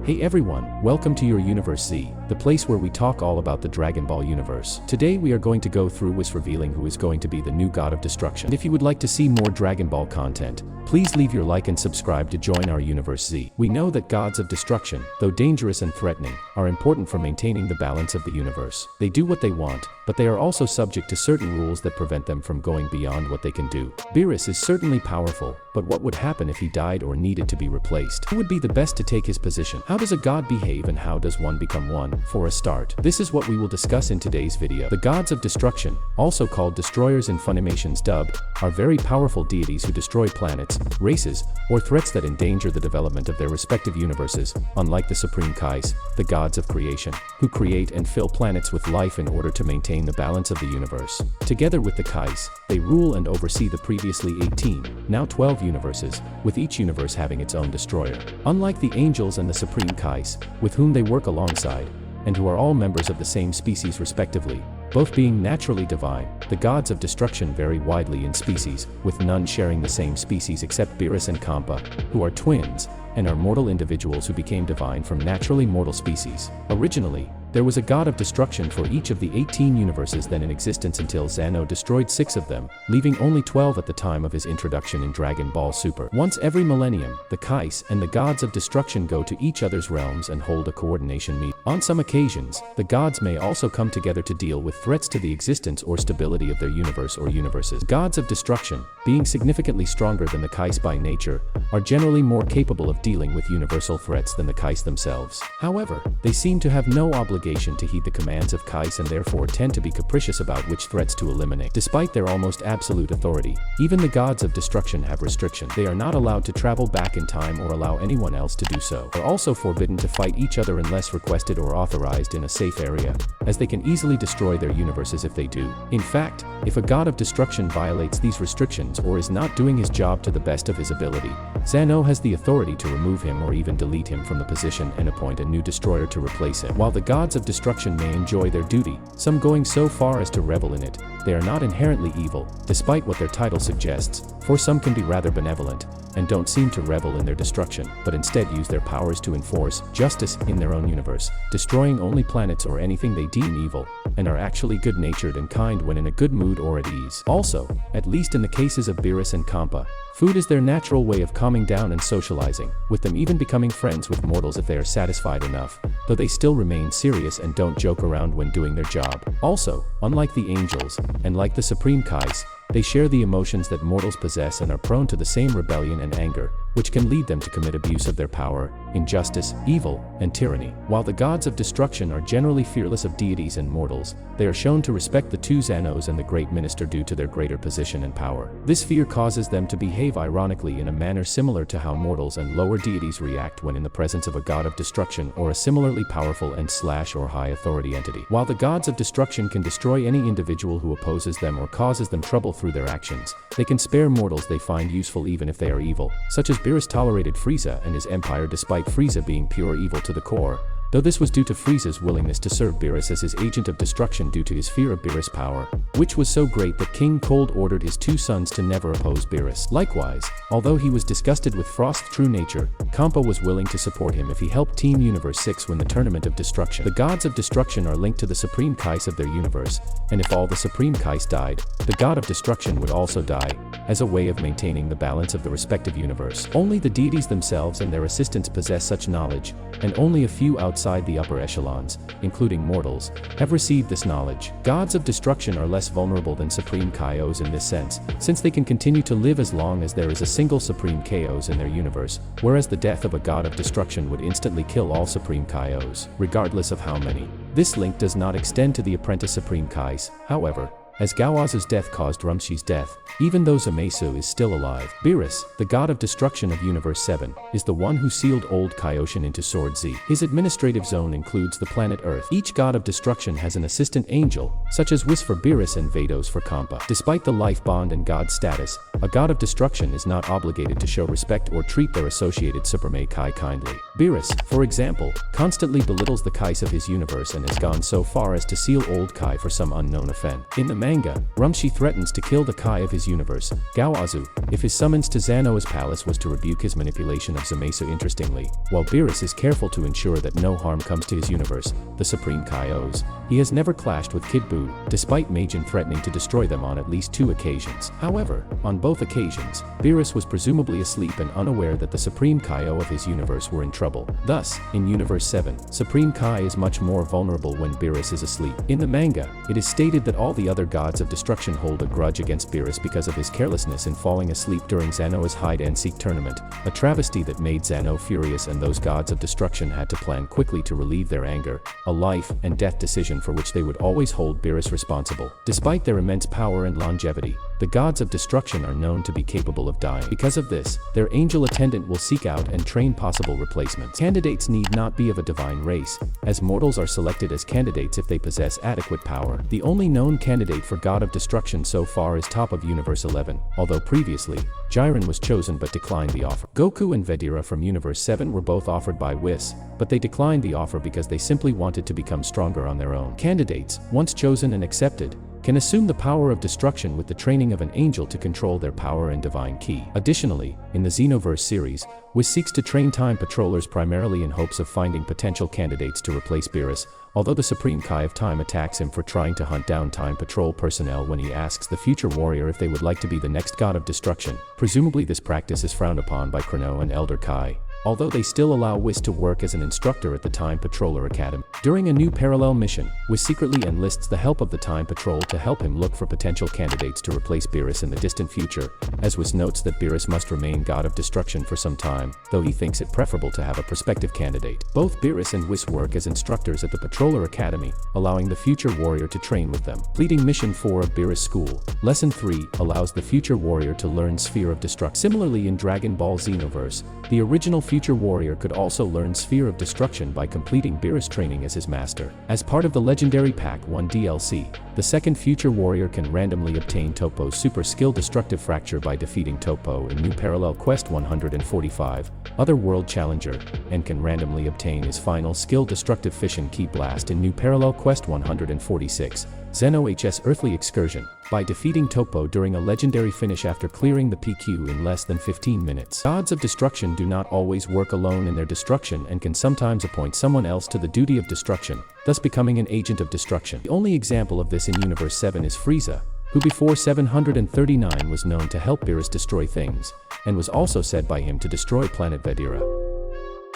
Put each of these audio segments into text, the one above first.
Hey everyone, welcome to your Universe Z, the place where we talk all about the Dragon Ball universe. Today we are going to go through Whis revealing who is going to be the new God of Destruction. And if you would like to see more Dragon Ball content, please leave your like and subscribe to join our Universe Z. We know that gods of destruction, though dangerous and threatening, are important for maintaining the balance of the universe. They do what they want, but they are also subject to certain rules that prevent them from going beyond what they can do. Beerus is certainly powerful, but what would happen if he died or needed to be replaced? Who would be the best to take his position? How does a god behave and how does one become one? For a start, this is what we will discuss in today's video. The gods of destruction, also called destroyers in Funimation's dub, are very powerful deities who destroy planets, races, or threats that endanger the development of their respective universes, unlike the Supreme Kais, the gods of creation, who create and fill planets with life in order to maintain the balance of the universe. Together with the Kais, they rule and oversee the previously 18, now 12 universes, with each universe having its own destroyer. Unlike the angels and the Supreme Kais, with whom they work alongside, and who are all members of the same species respectively, both being naturally divine, the gods of destruction vary widely in species, with none sharing the same species except Beerus and Kampa, who are twins, and are mortal individuals who became divine from naturally mortal species. Originally, there was a god of destruction for each of the 18 universes then in existence until Zeno destroyed 6 of them, leaving only 12 at the time of his introduction in Dragon Ball Super. Once every millennium, the Kais and the gods of destruction go to each other's realms and hold a coordination meeting. On some occasions, the gods may also come together to deal with threats to the existence or stability of their universe or universes. Gods of destruction, being significantly stronger than the Kais by nature, are generally more capable of dealing with universal threats than the Kais themselves. However, they seem to have no obligation to heed the commands of Kais and therefore tend to be capricious about which threats to eliminate. Despite their almost absolute authority, even the gods of destruction have restrictions. They are not allowed to travel back in time or allow anyone else to do so. They are also forbidden to fight each other unless requested or authorized in a safe area, as they can easily destroy their universes if they do. In fact, if a god of destruction violates these restrictions or is not doing his job to the best of his ability, Zeno has the authority to remove him or even delete him from the position and appoint a new destroyer to replace him. While the gods of destruction may enjoy their duty, some going so far as to revel in it, they are not inherently evil, despite what their title suggests, for some can be rather benevolent, and don't seem to revel in their destruction, but instead use their powers to enforce justice in their own universe, destroying only planets or anything they deem evil, and are actually good-natured and kind when in a good mood or at ease. Also, at least in the cases of Beerus and Kampa, food is their natural way of calming down and socializing, with them even becoming friends with mortals if they are satisfied enough, though they still remain serious and don't joke around when doing their job. Also, unlike the angels, and like the Supreme Kais, they share the emotions that mortals possess and are prone to the same rebellion and anger, which can lead them to commit abuse of their power, injustice, evil, and tyranny. While the gods of destruction are generally fearless of deities and mortals, they are shown to respect the two Zenos and the Great Minister due to their greater position and power. This fear causes them to behave ironically in a manner similar to how mortals and lower deities react when in the presence of a god of destruction or a similarly powerful and or high authority entity. While the gods of destruction can destroy any individual who opposes them or causes them trouble through their actions, they can spare mortals they find useful even if they are evil, such as Beerus tolerated Frieza and his empire despite Frieza being pure evil to the core, though this was due to Frieza's willingness to serve Beerus as his agent of destruction due to his fear of Beerus' power, which was so great that King Cold ordered his 2 sons to never oppose Beerus. Likewise, although he was disgusted with Frost's true nature, Kampa was willing to support him if he helped Team Universe 6 win the Tournament of Destruction. The gods of destruction are linked to the Supreme Kais of their universe, and if all the Supreme Kais died, the god of destruction would also die, as a way of maintaining the balance of the respective universe. Only the deities themselves and their assistants possess such knowledge, and only a few outside the upper echelons, including mortals, have received this knowledge. Gods of destruction are less vulnerable than Supreme Kaios in this sense, since they can continue to live as long as there is a single Supreme Kaios in their universe, whereas the death of a god of destruction would instantly kill all Supreme Kaios, regardless of how many. This link does not extend to the apprentice Supreme Kais, however, as Gawaza's death caused Rumshi's death, even though Zamasu is still alive. Beerus, the god of destruction of Universe 7, is the one who sealed Old Kaioshin into Sword Z. His administrative zone includes the planet Earth. Each god of destruction has an assistant angel, such as Whis for Beerus and Vados for Kampa. Despite the life bond and god status, a god of destruction is not obligated to show respect or treat their associated Supreme Kai kindly. Beerus, for example, constantly belittles the Kais of his universe and has gone so far as to seal Old Kai for some unknown offense. In the manga, Rumshi threatens to kill the Kai of his universe, Gaoazu, if his summons to Zeno's palace was to rebuke his manipulation of Zamasu. Interestingly, while Beerus is careful to ensure that no harm comes to his universe, the Supreme Kaios, he has never clashed with Kid Buu, despite Majin threatening to destroy them on at least 2 occasions. However, on both occasions, Beerus was presumably asleep and unaware that the Supreme Kaio of his universe were in trouble. Thus, in Universe 7, Supreme Kai is much more vulnerable when Beerus is asleep. In the manga, it is stated that all the other gods of destruction hold a grudge against Beerus because of his carelessness in falling asleep during Zeno's hide-and-seek tournament, a travesty that made Zeno furious, and those gods of destruction had to plan quickly to relieve their anger, a life and death decision for which they would always hold Beerus responsible. Despite their immense power and longevity, the gods of destruction are known to be capable of dying. Because of this, their angel attendant will seek out and train possible replacements. Candidates need not be of a divine race, as mortals are selected as candidates if they possess adequate power. The only known candidate for God of Destruction so far is Top of Universe 11, although previously, Jiren was chosen but declined the offer. Goku and Vegeta from Universe 7 were both offered by Whis, but they declined the offer because they simply wanted to become stronger on their own. Candidates, once chosen and accepted, can assume the power of destruction with the training of an angel to control their power and divine ki. Additionally, in the Xenoverse series, Whis seeks to train time patrollers primarily in hopes of finding potential candidates to replace Beerus, although the Supreme Kai of Time attacks him for trying to hunt down time patrol personnel when he asks the future warrior if they would like to be the next god of destruction. Presumably this practice is frowned upon by Chrono and Elder Kai, although they still allow Whis to work as an instructor at the Time Patroller Academy. During a new parallel mission, Whis secretly enlists the help of the Time Patrol to help him look for potential candidates to replace Beerus in the distant future, as Whis notes that Beerus must remain god of destruction for some time, though he thinks it preferable to have a prospective candidate. Both Beerus and Whis work as instructors at the Patroller Academy, allowing the future warrior to train with them. Completing Mission 4 of Beerus School, Lesson 3 allows the future warrior to learn Sphere of Destruction. Similarly, in Dragon Ball Xenoverse, the original future warrior could also learn Sphere of Destruction by completing Beerus training as his master. As part of the Legendary Pack 1 DLC, the second future warrior can randomly obtain Toppo's super skill Destructive Fracture by defeating Toppo in New Parallel Quest 145, Other World Challenger, and can randomly obtain his final skill Destructive Fission Ki Blast in New Parallel Quest 146, Zeno HS Earthly Excursion, by defeating Toppo during a legendary finish after clearing the PQ in less than 15 minutes. Gods of destruction do not always work alone in their destruction and can sometimes appoint someone else to the duty of destruction, thus becoming an agent of destruction. The only example of this in Universe 7 is Frieza, who before 739 was known to help Beerus destroy things, and was also said by him to destroy planet Vedera.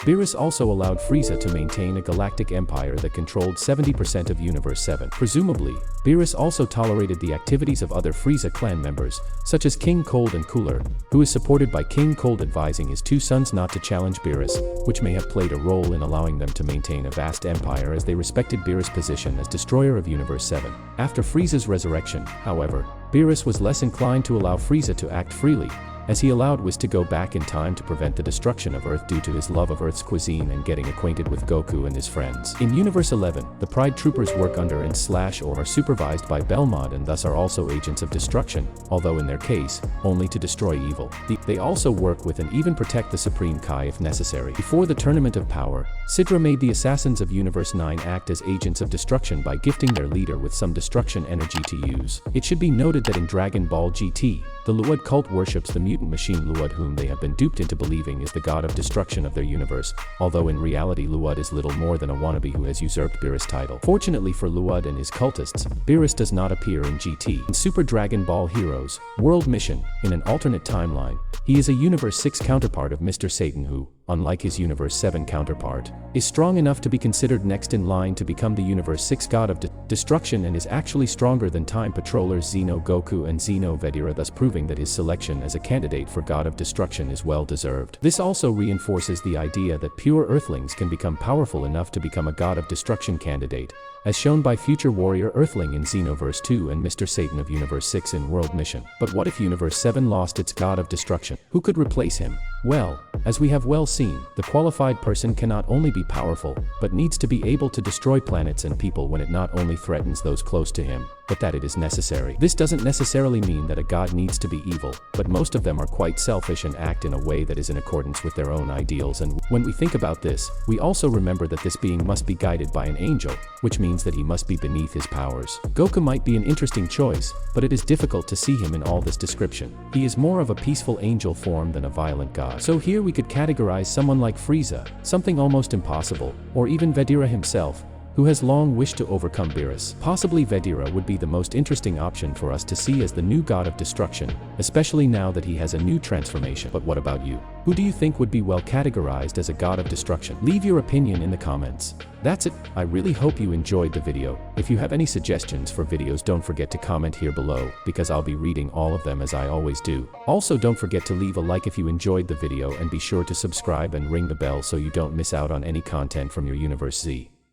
Beerus also allowed Frieza to maintain a galactic empire that controlled 70% of Universe 7. Presumably, Beerus also tolerated the activities of other Frieza clan members, such as King Cold and Cooler, who is supported by King Cold advising his 2 sons not to challenge Beerus, which may have played a role in allowing them to maintain a vast empire as they respected Beerus' position as destroyer of Universe 7. After Frieza's resurrection, however, Beerus was less inclined to allow Frieza to act freely, as he allowed Whis to go back in time to prevent the destruction of Earth due to his love of Earth's cuisine and getting acquainted with Goku and his friends. In Universe 11, the Pride Troopers work under and or are supervised by Belmod and thus are also agents of destruction, although in their case, only to destroy evil. They also work with and even protect the Supreme Kai if necessary. Before the Tournament of Power, Sidra made the Assassins of Universe 9 act as agents of destruction by gifting their leader with some destruction energy to use. It should be noted that in Dragon Ball GT, the Luod cult worships the mutant machine Luod, whom they have been duped into believing is the god of destruction of their universe, although in reality Luod is little more than a wannabe who has usurped Beerus' title. Fortunately for Luod and his cultists, Beerus does not appear in GT. In Super Dragon Ball Heroes World Mission, in an alternate timeline, he is a Universe 6 counterpart of Mr. Satan who, unlike his Universe 7 counterpart, is strong enough to be considered next in line to become the Universe 6 god of destruction and is actually stronger than Time Patrollers Zeno Goku and Zeno Vedera, thus proving that his selection as a candidate for god of destruction is well deserved. This also reinforces the idea that pure Earthlings can become powerful enough to become a god of destruction candidate, as shown by Future Warrior Earthling in Xenoverse 2 and Mr. Satan of Universe 6 in World Mission. But what if Universe 7 lost its god of destruction? Who could replace him? Well, as we have well seen, the qualified person cannot only be powerful, but needs to be able to destroy planets and people when it not only threatens those close to him, but that it is necessary. This doesn't necessarily mean that a god needs to be evil, but most of them are quite selfish and act in a way that is in accordance with their own ideals. And when we think about this, we also remember that this being must be guided by an angel, which means that he must be beneath his powers. Goku might be an interesting choice, but it is difficult to see him in all this description. He is more of a peaceful angel form than a violent god. So here we could categorize someone like Frieza, something almost impossible, or even Vegeta himself, who has long wished to overcome Beerus. Possibly Vegeta would be the most interesting option for us to see as the new god of destruction, especially now that he has a new transformation. But what about you? Who do you think would be well categorized as a god of destruction? Leave your opinion in the comments. That's it. I really hope you enjoyed the video. If you have any suggestions for videos, don't forget to comment here below, because I'll be reading all of them as I always do. Also, don't forget to leave a like if you enjoyed the video, and be sure to subscribe and ring the bell so you don't miss out on any content from your Universe Z.